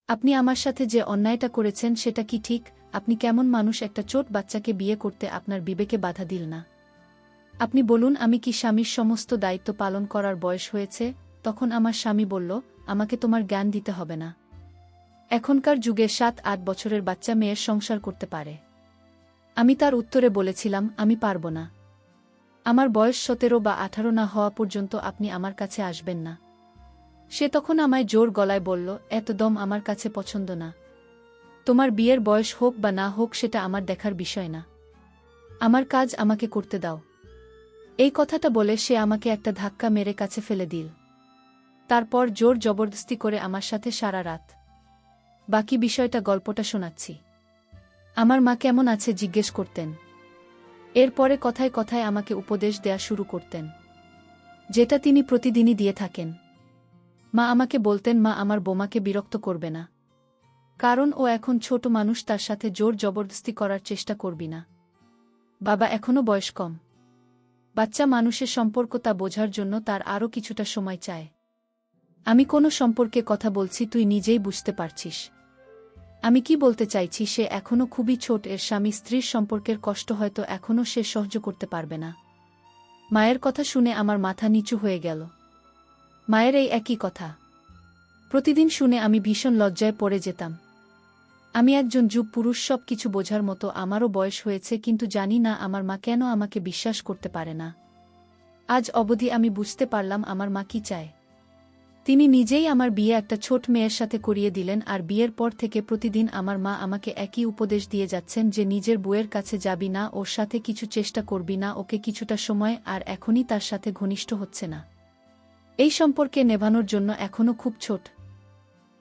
আপনি আমার সাথে যে অন্যায়টা করেছেন সেটা কি ঠিক? আপনি কেমন মানুষ, একটা ছোট বাচ্চাকে বিয়ে করতে আপনার বিবেকে বাধা দিল না? আপনি বলুন, আমি কি স্বামীর সমস্ত দায়িত্ব পালন করার বয়স হয়েছে? তখন আমার স্বামী বলল, আমাকে তোমার জ্ঞান দিতে হবে না। এখনকার যুগে 7-8 বছরের বাচ্চা মেয়ের সংসার করতে পারে। আমি তার উত্তরে বলেছিলাম, আমি পারব না। আমার বয়স 17 বা 18 না হওয়া পর্যন্ত আপনি আমার কাছে আসবেন না। সে তখন আমায় জোর গলায় বলল, এত দম আমার কাছে পছন্দ না। তোমার বিয়ের বয়স হোক বা না হোক সেটা আমার দেখার বিষয় না। আমার কাজ আমাকে করতে দাও। এই কথাটা বলে সে আমাকে একটা ধাক্কা মেরে কাছে ফেলে দিল। তারপর জোর জবরদস্তি করে আমার সাথে সারা রাত। বাকি বিষয়টা গল্পটা শোনাচ্ছি। আমার মা কেমন আছে জিজ্ঞেস করতেন। এরপরে কথায় কথায় আমাকে উপদেশ দেয়া শুরু করতেন, যেটা তিনি প্রতিদিনই দিয়ে থাকেন। মা আমাকে বলতেন, মা, আমার বোমাকে বিরক্ত করবে না, কারণ ও এখন ছোট মানুষ, তার সাথে জোর জবরদস্তি করার চেষ্টা করবি না। বাবা, এখনো বয়স কম। বাচ্চা মানুষের সম্পর্ক তা বোঝার জন্য তার আরও কিছুটা সময় চায়। আমি কোনো সম্পর্কে কথা বলছি, তুই নিজেই বুঝতে পারছিস। আমি কি বলতে চাইছি, সে এখনও খুবই ছোট। এর স্বামী স্ত্রীর সম্পর্কের কষ্ট হয়তো এখনও সে সহ্য করতে পারবে না। মায়ের কথা শুনে আমার মাথা নিচু হয়ে গেল। মায়ের এই একই কথা প্রতিদিন শুনে আমি ভীষণ লজ্জায় পড়ে যেতাম। আমি একজন যুব পুরুষ, সব কিছু বোঝার মতো আমারও বয়স হয়েছে, কিন্তু জানি না আমার মা কেন আমাকে বিশ্বাস করতে পারে না। আজ অবধি আমি বুঝতে পারলাম আমার মা কি চায়। তিনি নিজেই আমার বিয়ে একটা ছোট মেয়ের সাথে করিয়ে দিলেন, আর বিয়ের পর থেকে প্রতিদিন আমার মা আমাকে একই উপদেশ দিয়ে যাচ্ছেন যে নিজের বউয়ের কাছে যাবি না, ওর সাথে কিছু চেষ্টা করবি না, ওকে কিছুটা সময়, আর এখনই তার সাথে ঘনিষ্ঠ হচ্ছে না। এই সম্পর্কে নেভানোর জন্য এখনও খুব ছোট।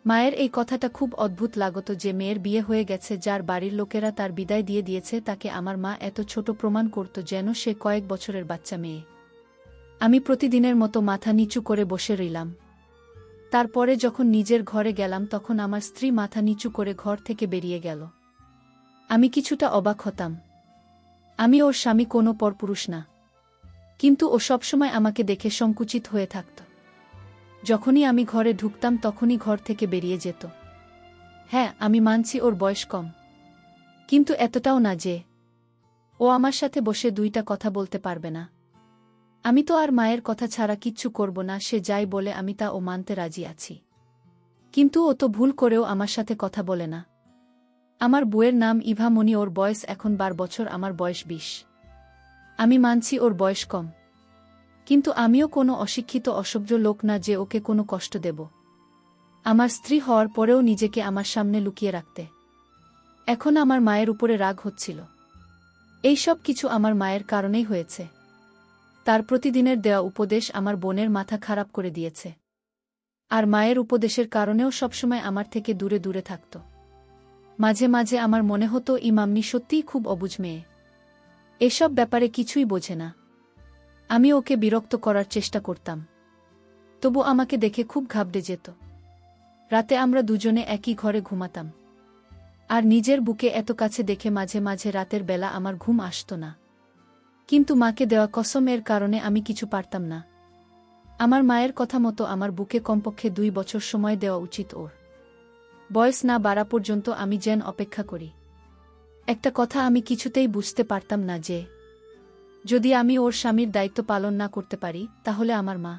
মায়ের এই কথাটা খুব অদ্ভুত লাগত যে মেয়ের বিয়ে হয়ে গেছে, যার বাড়ির লোকেরা তার বিদায় দিয়ে দিয়েছে, তাকে আমার মা এত ছোট প্রমাণ করত যেন সে কয়েক বছরের বাচ্চা মেয়ে। আমি প্রতিদিনের মতো মাথা নিচু করে বসে রইলাম। তারপরে যখন নিজের ঘরে গেলাম তখন আমার স্ত্রী মাথা নিচু করে ঘর থেকে বেরিয়ে গেল। আমি কিছুটা অবাক হতাম। আমি ওর স্বামী, কোনো পরপুরুষ না, কিন্তু ও সবসময় আমাকে দেখে সংকুচিত হয়ে থাকত। যখনই আমি ঘরে ঢুকতাম তখনই ঘর থেকে বেরিয়ে যেত। হ্যাঁ, আমি মানছি ওর বয়স কম, কিন্তু এতটাও না যে ও আমার সাথে বসে দুইটা কথা বলতে পারবে না। আমি তো আর মায়ের কথা ছাড়া কিচ্ছু করব না, সে যাই বলে আমি তা ও মানতে রাজি আছি। কিন্তু ও তো ভুল করেও আমার সাথে কথা বলে না। আমার বউয়ের নাম ইভা মনি, ওর বয়স এখন 12 বছর, আমার বয়স 20। আমি মানছি ওর বয়স কম, কিন্তু আমিও কোনো অশিক্ষিত অসভ্য লোক না যে ওকে কোনো কষ্ট দেব। আমার স্ত্রী হওয়ার পরেও নিজেকে আমার সামনে লুকিয়ে রাখতে এখন আমার মায়ের উপরে রাগ হচ্ছিল। এই সব কিছু আমার মায়ের কারণেই হয়েছে। তার প্রতিদিনের দেওয়া উপদেশ আমার বোনের মাথা খারাপ করে দিয়েছে, আর মায়ের উপদেশের কারণেও সবসময় আমার থেকে দূরে দূরে থাকত। মাঝে মাঝে আমার মনে হতো ইমামনি সত্যিই খুব অবুঝ মেয়ে, এসব ব্যাপারে কিছুই বোঝে না। আমি ওকে বিরক্ত করার চেষ্টা করতাম, তবু আমাকে দেখে খুব ঘাবড়ে যেত। রাতে আমরা দুজনে একই ঘরে ঘুমাতাম, আর নিজের বুকে এত কাছে দেখে মাঝে মাঝে রাতের বেলা আমার ঘুম আসত না। কিন্তু মাকে দেওয়া কসম, এর কারণে আমি কিছু পারতাম না। আমার মায়ের কথা মতো আমার বুকে কমপক্ষে 2 বছর সময় দেওয়া উচিত। ওর বয়স না বাড়া পর্যন্ত আমি যেন অপেক্ষা করি। একটা কথা আমি কিছুতেই বুঝতে পারতাম না যে যদি আমি ওর স্বামীর দায়িত্ব পালন না করতে পারি, তাহলে আমার মা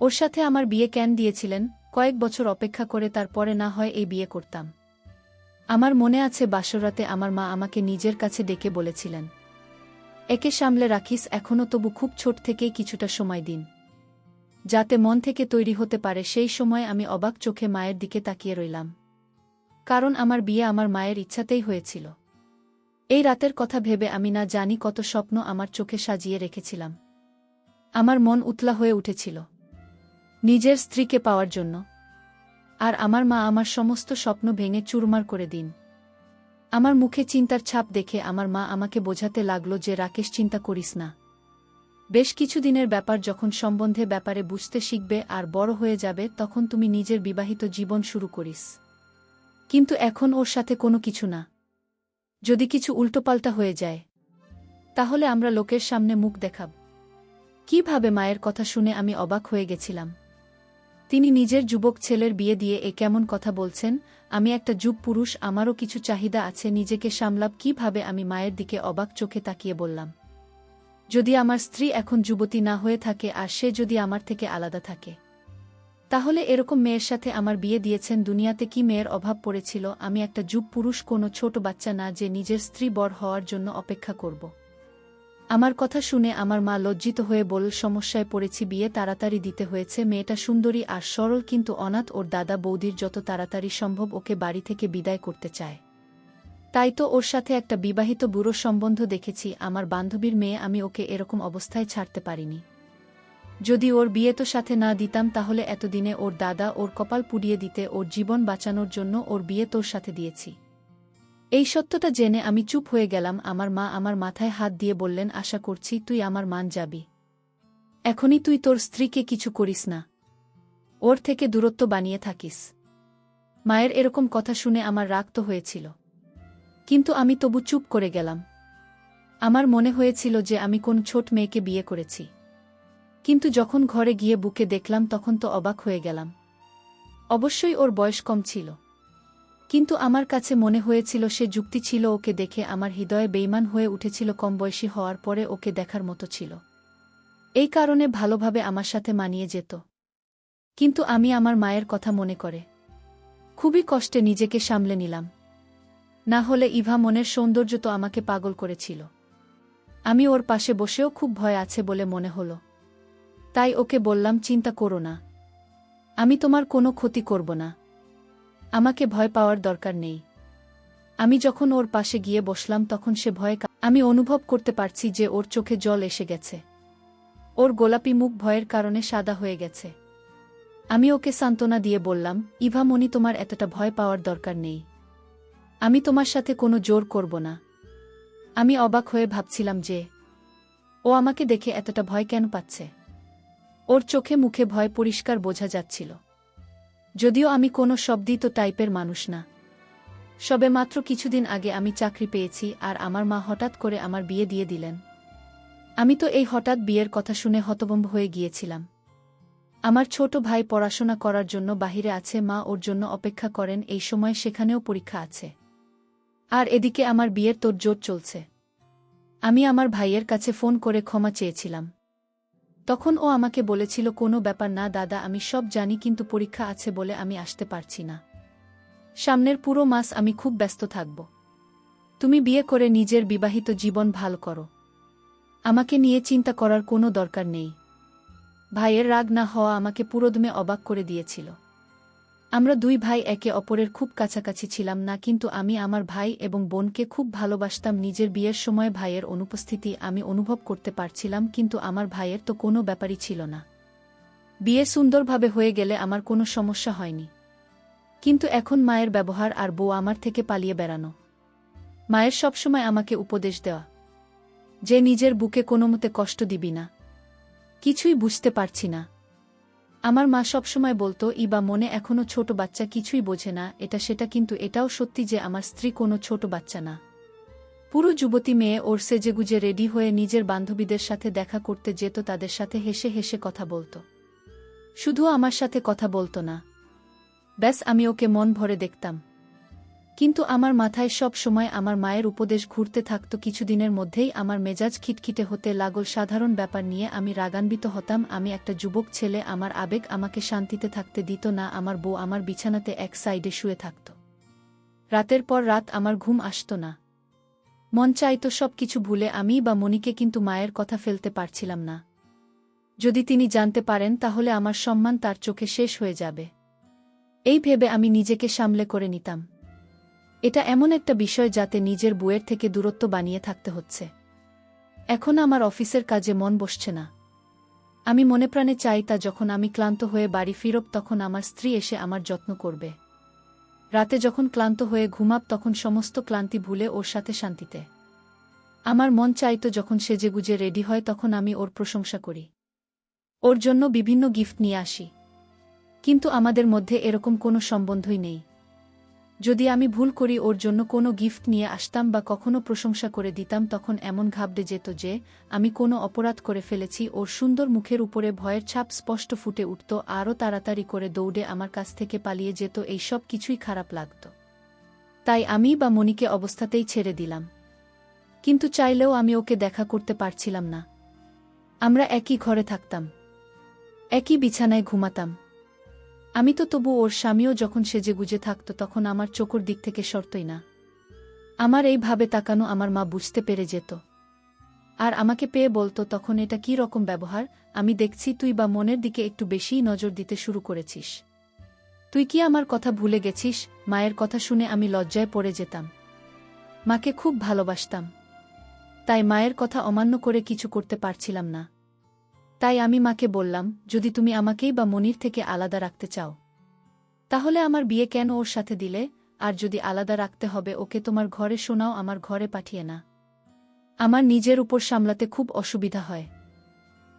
ওর সাথে আমার বিয়ে কেন দিয়েছিলেন। কয়েক বছর অপেক্ষা করে তারপরে না হয় এই বিয়ে করতাম। আমার মনে আছে বাসরাতে আমার মা আমাকে নিজের কাছে ডেকে বলেছিলেন, একে সামলে রাখিস এখনও, তবু খুব ছোট থেকেই কিছুটা সময় দিন, যাতে মন থেকে তৈরি হতে পারে। সেই সময় আমি অবাক চোখে মায়ের দিকে তাকিয়ে রইলাম, কারণ আমার বিয়ে আমার মায়ের ইচ্ছাতেই হয়েছিল। এই রাতের কথা ভেবে আমি না জানি কত স্বপ্ন আমার চোখে সাজিয়ে রেখেছিলাম। আমার মন উতলা হয়ে উঠেছিল নিজের স্ত্রীকে পাওয়ার জন্য, আর আমার মা আমার সমস্ত স্বপ্ন ভেঙে চুরমার করে দিন। আমার মুখে চিন্তার ছাপ দেখে আমার মা আমাকে বোঝাতে লাগল যে রাকেশ, চিন্তা করিস না। বেশ কিছুদিনের ব্যাপার, যখন সম্বন্ধে ব্যাপারে বুঝতে শিখবে আর বড় হয়ে যাবে তখন তুমি নিজের বিবাহিত জীবন শুরু করিস। কিন্তু এখন ওর সাথে কোনো কিছু না। যদি কিছু উল্টোপাল্টা হয়ে যায় তাহলে আমরা লোকের সামনে মুখ দেখাব কিভাবে? মায়ের কথা শুনে আমি অবাক হয়ে গেছিলাম। তিনি নিজের যুবক ছেলের বিয়ে দিয়ে এ কেমন কথা বলছেন? আমি একটা যুব পুরুষ, আমারও কিছু চাহিদা আছে, নিজেকে সামলাব কিভাবে? আমি মায়ের দিকে অবাক চোখে তাকিয়ে বললাম, যদি আমার স্ত্রী এখন যুবতী না হয়ে থাকে আর সে যদি আমার থেকে আলাদা থাকে, তাহলে এরকম মেয়ের সাথে আমার বিয়ে দিয়েছেন? দুনিয়াতে কি মেয়ের অভাব পড়েছিল? আমি একটা যুব পুরুষ, কোনো ছোট বাচ্চা না যে নিজের স্ত্রী বড় হওয়ার জন্য অপেক্ষা করব। আমার কথা শুনে আমার মা লজ্জিত হয়ে বলল, সমস্যায় পড়েছি, বিয়ে তাড়াতাড়ি দিতে হয়েছে। মেয়েটা সুন্দরী আর সরল, কিন্তু অনাথ। ওর দাদা বৌদির যত তাড়াতাড়ি সম্ভব ওকে বাড়ি থেকে বিদায় করতে চায়। তাই তো ওর সাথে একটা বিবাহিত বুড়ো সম্বন্ধ দেখেছি, আমার বান্ধবীর মেয়ে। আমি ওকে এরকম অবস্থায় ছাড়তে পারিনি। যদি ওর বিয়ে তো সাথে না দিতাম, তাহলে এতদিনে ওর দাদা ওর কপাল পুড়িয়ে দিতে। ওর জীবন বাঁচানোর জন্য ওর বিয়ে তোর সাথে দিয়েছি। এই সত্যটা জেনে আমি চুপ হয়ে গেলাম। আমার মা আমার মাথায় হাত দিয়ে বললেন, আশা করছি তুই আমার মান যাবি। এখনই তুই তোর স্ত্রীকে কিছু করিস না, ওর থেকে দূরত্ব বানিয়ে থাকিস। মায়ের এরকম কথা শুনে আমার রাগ তো হয়েছিল, কিন্তু আমি তবু চুপ করে গেলাম। আমার মনে হয়েছিল যে আমি কোন ছোট মেয়েকে বিয়ে করেছি, কিন্তু যখন ঘরে গিয়ে বুকে দেখলাম তখন তো অবাক হয়ে গেলাম। অবশ্যই ওর বয়স কম ছিল, কিন্তু আমার কাছে মনে হয়েছিল সে যুক্তি ছিল। ওকে দেখে আমার হৃদয়ে বেইমান হয়ে উঠেছিল। কম বয়সী হওয়ার পরে ওকে দেখার মতো ছিল, এই কারণে ভালোভাবে আমার সাথে মানিয়ে যেত। কিন্তু আমি আমার মায়ের কথা মনে করে খুবই কষ্টে নিজেকে সামলে নিলাম। না হলে ইভা মনের সৌন্দর্য তো আমাকে পাগল করেছিল। আমি ওর পাশে বসেও খুব ভয় আছে বলে মনে হলো, তাই ওকে বললাম, চিন্তা করো না, আমি তোমার কোনো ক্ষতি করব না, আমাকে ভয় পাওয়ার দরকার নেই। আমি যখন ওর পাশে গিয়ে বসলাম তখন সে ভয়ে আমি অনুভব করতে পারছি যে ওর চোখে জল এসে গেছে, ওর গোলাপি মুখ ভয়ের কারণে সাদা হয়ে গেছে। আমি ওকে সান্ত্বনা দিয়ে বললাম, ইভা মনি, তোমার এতটা ভয় পাওয়ার দরকার নেই, আমি তোমার সাথে কোনো জোর করব না। আমি অবাক হয়ে ভাবছিলাম যে ও আমাকে দেখে এতটা ভয় কেন পাচ্ছে। ওর চোখে মুখে ভয় পরিষ্কার বোঝা যাচ্ছিল, যদিও আমি কোনো শব্দিত টাইপের মানুষ না। সবে মাত্র কিছুদিন আগে আমি চাকরি পেয়েছি আর আমার মা হঠাৎ করে আমার বিয়ে দিয়ে দিলেন। আমি তো এই হঠাৎ বিয়ের কথা শুনে হতভম্ব হয়ে গিয়েছিলাম। আমার ছোট ভাই পড়াশোনা করার জন্য বাহিরে আছে, মা ওর জন্য অপেক্ষা করেন, এই সময় সেখানেও পরীক্ষা আছে। আর এদিকে আমার বিয়ের তোড়জোড় চলছে। আমি আমার ভাইয়ের কাছে ফোন করে ক্ষমা চেয়েছিলাম। তখন ও আমাকে বলেছিল, কোনো ব্যাপার না দাদা, আমি সব জানি, কিন্তু পরীক্ষা আছে বলে আমি আসতে পারছি না। সামনের পুরো মাস আমি খুব ব্যস্ত থাকব। তুমি বিয়ে করে নিজের বিবাহিত জীবন ভালো করো, আমাকে নিয়ে চিন্তা করার কোনো দরকার নেই। ভাইয়ের রাগ না হওয়া আমাকে পুরোদমে অবাক করে দিয়েছিল। আমরা দুই ভাই একে অপরের খুব কাছাকাছি ছিলাম না, কিন্তু আমি আমার ভাই এবং বোনকে খুব ভালোবাসতাম। নিজের বিয়ের সময় ভাইয়ের অনুপস্থিতি আমি অনুভব করতে পারছিলাম, কিন্তু আমার ভাইয়ের তো কোনো ব্যাপারই ছিল না। বিয়ে সুন্দরভাবে হয়ে গেলে আমার কোনো সমস্যা হয়নি, কিন্তু এখন মায়ের ব্যবহার আর বউ আমার থেকে পালিয়ে বেড়ানো। মায়ের সবসময় আমাকে উপদেশ দেওয়া যে নিজের বুকে কোনোমতে কষ্ট দিবি না। কিছুই বুঝতে পারছি না। আমার মা সবসময় বলতো, ইবা মনে এখনো ছোট বাচ্চা, কিছুই বোঝে না, এটা সেটা, কিন্তু এটাও সত্যি যে আমার স্ত্রী কোনো ছোট বাচ্চা না, পুরো যুবতী মেয়ে। ওর সেজেগুজে রেডি হয়ে নিজের বান্ধবীদের সাথে দেখা করতে যেত, তাদের সাথে হেসে হেসে কথা বলতো। শুধু আমার সাথে কথা বলতো না, ব্যাস আমি ওকে মন ভরে দেখতাম। কিন্তু আমার মাথায় সব সময় আমার মায়ের উপদেশ ঘুরতে থাকত। কিছুদিনের মধ্যেই আমার মেজাজ খিটখিটে হতে লাগল। সাধারণ ব্যাপার নিয়ে আমি রাগান্বিত হতাম। আমি একটা যুবক ছেলে, আমার আবেগ আমাকে শান্তিতে থাকতে দিত না। আমার বউ আমার বিছানাতে এক সাইডে শুয়ে থাকত। রাতের পর রাত আমার ঘুম আসত না। মন চাইত সব কিছু ভুলে আমি বা মনিকে, কিন্তু মায়ের কথা ফেলতে পারছিলাম না। যদি তিনি জানতে পারেন তাহলে আমার সম্মান তার চোখে শেষ হয়ে যাবে, এই ভেবে আমি নিজেকে সামলে করে নিতাম। এটা এমন একটা বিষয় যাতে নিজের বউয়ের থেকে দূরত্ব বানিয়ে থাকতে হচ্ছে। এখন আমার অফিসের কাজে মন বসছে না। আমি মনে প্রাণে চাই তা যখন আমি ক্লান্ত হয়ে বাড়ি ফিরব তখন আমার স্ত্রী এসে আমার যত্ন করবে। রাতে যখন ক্লান্ত হয়ে ঘুমাব তখন সমস্ত ক্লান্তি ভুলে ওর সাথে শান্তিতে। আমার মন চাইত যখন সেজেগুজে রেডি হয় তখন আমি ওর প্রশংসা করি, ওর জন্য বিভিন্ন গিফট নিয়ে আসি। কিন্তু আমাদের মধ্যে এরকম কোনো সম্বন্ধই নেই। যদি আমি ভুল করি ওর জন্য কোনো গিফট নিয়ে আসতাম বা কখনো প্রশংসা করে দিতাম তখন এমন ঘাবড়ে যেত যে আমি কোনো অপরাধ করে ফেলেছি। ওর সুন্দর মুখের উপরে ভয়ের ছাপ স্পষ্ট ফুটে উঠত, আরও তাড়াতাড়ি করে দৌড়ে আমার কাছ থেকে পালিয়ে যেত। এই সব কিছুই খারাপ লাগত। তাই আমি বা মনিকে অবস্থাতেই ছেড়ে দিলাম। কিন্তু চাইলেও আমি ওকে দেখা করতে পারছিলাম না। আমরা একই ঘরে থাকতাম, একই বিছানায় ঘুমাতাম। আমি তো তবু ওর স্বামীও যখন সেজেগুজে থাকত তখন আমার চোখের দিক থেকে সরতই না। আমার এইভাবে তাকানো আমার মা বুঝতে পেরে যেত, আর আমাকে পেয়ে বলতো, তখন এটা কী রকম ব্যবহার? আমি দেখছি তুই বা মনের দিকে একটু বেশিই নজর দিতে শুরু করেছিস। তুই কি আমার কথা ভুলে গেছিস? মায়ের কথা শুনে আমি লজ্জায় পড়ে যেতাম। মাকে খুব ভালোবাসতাম, তাই মায়ের কথা অমান্য করে কিছু করতে পারছিলাম না। তাই আমি মাকে বললাম, যদি তুমি আমাকেই বা মনির থেকে আলাদা রাখতে চাও তাহলে আমার বিয়ে কেন ওর সাথে দিলে? আর যদি আলাদা রাখতে হবে ওকে তোমার ঘরে শোনাও, আমার ঘরে পাঠিয়ে না। আমার নিজের উপর সামলাতে খুব অসুবিধা হয়।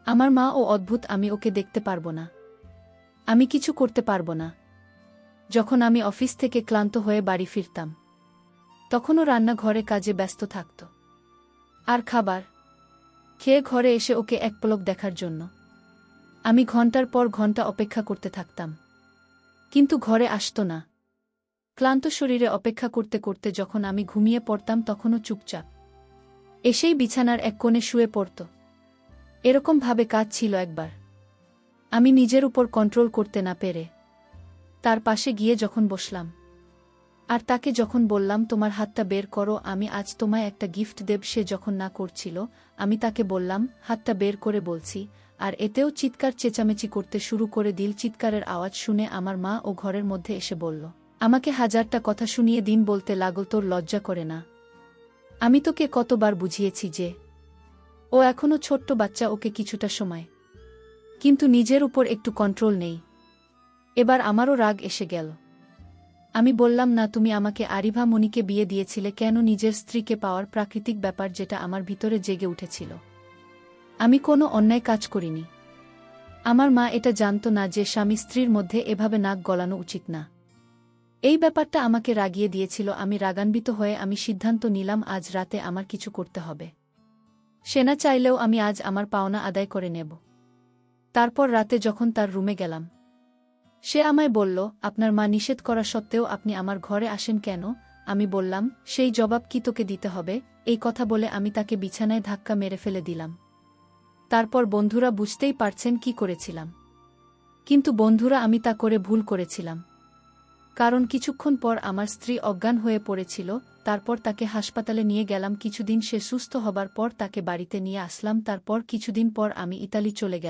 আমার মা ও অদ্ভুত, আমি ওকে দেখতে পারবো না, আমি কিছু করতে পারবো না। যখন আমি অফিস থেকে ক্লান্ত হয়ে বাড়ি ফিরতাম তখনও রান্নাঘরে কাজে ব্যস্ত থাকত, আর খাবার খেয়ে ঘরে এসে ওকে এক পলক দেখার জন্য আমি ঘন্টার পর ঘন্টা অপেক্ষা করতে থাকতাম, কিন্তু ঘরে আসতো না। ক্লান্ত শরীরে অপেক্ষা করতে করতে যখন আমি ঘুমিয়ে পড়তাম তখনও চুপচাপ এসেই বিছানার এক কোণে শুয়ে পড়ত। এরকমভাবে কাজ ছিল একবার। আমি নিজের উপর কন্ট্রোল করতে না পেরে তার পাশে গিয়ে যখন বসলাম আর তাকে যখন বললাম, তোমার হাতটা বের করো, আমি আজ তোমায় একটা গিফট দেব, সে যখন না করছিল আমি তাকে বললাম, হাতটা বের করে বলছি, আর এতেও চিৎকার চেঁচামেচি করতে শুরু করে দিল। চিৎকারের আওয়াজ শুনে আমার মা ও ঘরের মধ্যে এসে বলল, আমাকে হাজারটা কথা শুনিয়ে দিন বলতে লাগল, তোর লজ্জা করে না? আমি তোকে কতবার বুঝিয়েছি যে ও এখনো ছোট্ট বাচ্চা, ওকে কিছুটা সময়, কিন্তু নিজের উপর একটু কন্ট্রোল নেই। এবার আমারও রাগ এসে গেল। আমি বললাম, না, তুমি আমাকে আরিভা মনিকে বিয়ে দিয়েছিলে কেন? নিজের স্ত্রীকে পাওয়ার প্রাকৃতিক ব্যাপার যেটা আমার ভিতরে জেগে উঠেছিল। আমি কোনো অন্যায় কাজ করিনি। আমার মা এটা জানতো না যে স্বামী স্ত্রীর মধ্যে এভাবে নাক গলানো উচিত না। এই ব্যাপারটা আমাকে রাগিয়ে দিয়েছিল। আমি রাগান্বিত হয়ে আমি সিদ্ধান্ত নিলাম আজ রাতে আমার কিছু করতে হবে। সে না চাইলেও আমি আজ আমার পাওনা আদায় করে নেব। তারপর রাতে যখন তার রুমে গেলাম সে আমায় বলল, আপনার মা নিষেধ করা সত্ত্বেও আপনি আমার ঘরে আসেন কেন? আমি বললাম, সেই জবাব কি তোকে দিতে হবে? এই কথা বলে আমি তাকে বিছানায় ধাক্কা মেরে ফেলে দিলাম। তারপর বন্ধুরা বুঝতেই পারছেন কি করেছিলাম। কিন্তু বন্ধুরা, আমি তা করে ভুল করেছিলাম। কারণ কিছুক্ষণ পর আমার স্ত্রী অজ্ঞান হয়ে পড়েছিল। তারপর তাকে হাসপাতালে নিয়ে গেলাম। কিছুদিন সে সুস্থ হবার পর তাকে বাড়িতে নিয়ে আসলাম। তারপর কিছুদিন পর আমি ইতালি চলে গেলাম।